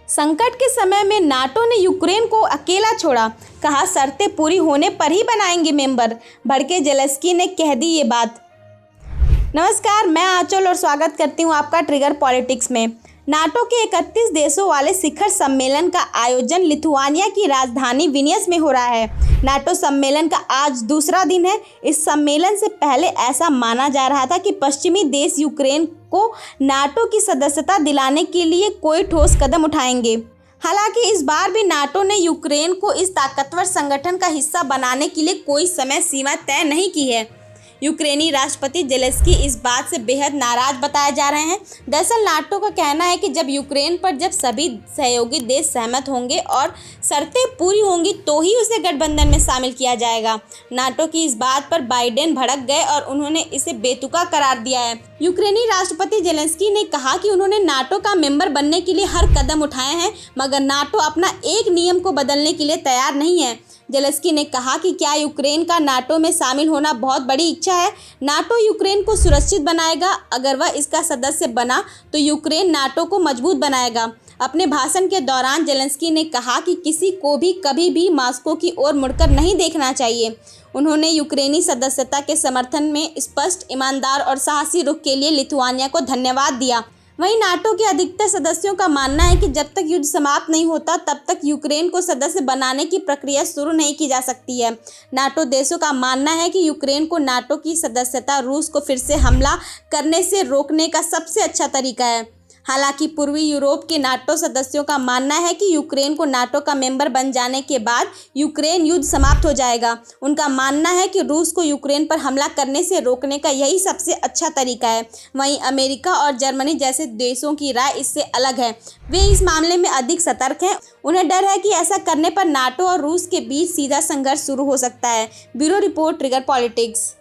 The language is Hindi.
संकट के समय में नाटो ने यूक्रेन को अकेला छोड़ा, कहा शर्तें पूरी होने पर ही बनाएंगे मेंबर। भड़के ज़ेलेंस्की ने कह दी ये बात। नमस्कार, मैं आंचल और स्वागत करती हूँ आपका ट्रिगर पॉलिटिक्स में। नाटो के 31 देशों वाले शिखर सम्मेलन का आयोजन लिथुआनिया की राजधानी विनियस में हो रहा है। नाटो सम्मेलन का आज दूसरा दिन है। इस सम्मेलन से पहले ऐसा माना जा रहा था कि पश्चिमी देश यूक्रेन को नाटो की सदस्यता दिलाने के लिए कोई ठोस कदम उठाएंगे। हालांकि इस बार भी नाटो ने यूक्रेन को इस ताकतवर संगठन का हिस्सा बनाने के लिए कोई समय सीमा तय नहीं की है। यूक्रेनी राष्ट्रपति ज़ेलेंस्की इस बात से बेहद नाराज बताए जा रहे हैं। दरअसल नाटो का कहना है कि जब सभी सहयोगी देश सहमत होंगे और शर्तें पूरी होंगी तो ही उसे गठबंधन में शामिल किया जाएगा। नाटो की इस बात पर बाइडेन भड़क गए और उन्होंने इसे बेतुका करार दिया है। यूक्रेनी राष्ट्रपति ज़ेलेंस्की ने कहा कि उन्होंने नाटो का मेंबर बनने के लिए हर कदम उठाए हैं, मगर नाटो अपना एक नियम को बदलने के लिए तैयार नहीं है। ज़ेलेंस्की ने कहा कि क्या यूक्रेन का नाटो में शामिल होना बहुत बड़ी इच्छा है। नाटो यूक्रेन को सुरक्षित बनाएगा। अगर वह इसका सदस्य बना तो यूक्रेन नाटो को मजबूत बनाएगा। अपने भाषण के दौरान ज़ेलेंस्की ने कहा कि किसी को भी कभी भी मॉस्को की ओर मुड़कर नहीं देखना चाहिए। उन्होंने यूक्रेनी सदस्यता के समर्थन में स्पष्ट, ईमानदार और साहसी रुख के लिए लिथुआनिया को धन्यवाद दिया। वहीं नाटो के अधिकतर सदस्यों का मानना है कि जब तक युद्ध समाप्त नहीं होता तब तक यूक्रेन को सदस्य बनाने की प्रक्रिया शुरू नहीं की जा सकती है। नाटो देशों का मानना है कि यूक्रेन को नाटो की सदस्यता रूस को फिर से हमला करने से रोकने का सबसे अच्छा तरीका है। हालांकि पूर्वी यूरोप के नाटो सदस्यों का मानना है कि यूक्रेन को नाटो का मेंबर बन जाने के बाद यूक्रेन युद्ध समाप्त हो जाएगा। उनका मानना है कि रूस को यूक्रेन पर हमला करने से रोकने का यही सबसे अच्छा तरीका है। वहीं अमेरिका और जर्मनी जैसे देशों की राय इससे अलग है। वे इस मामले में अधिक सतर्क हैं। उन्हें डर है कि ऐसा करने पर नाटो और रूस के बीच सीधा संघर्ष शुरू हो सकता है। Bureau report, trigger politics.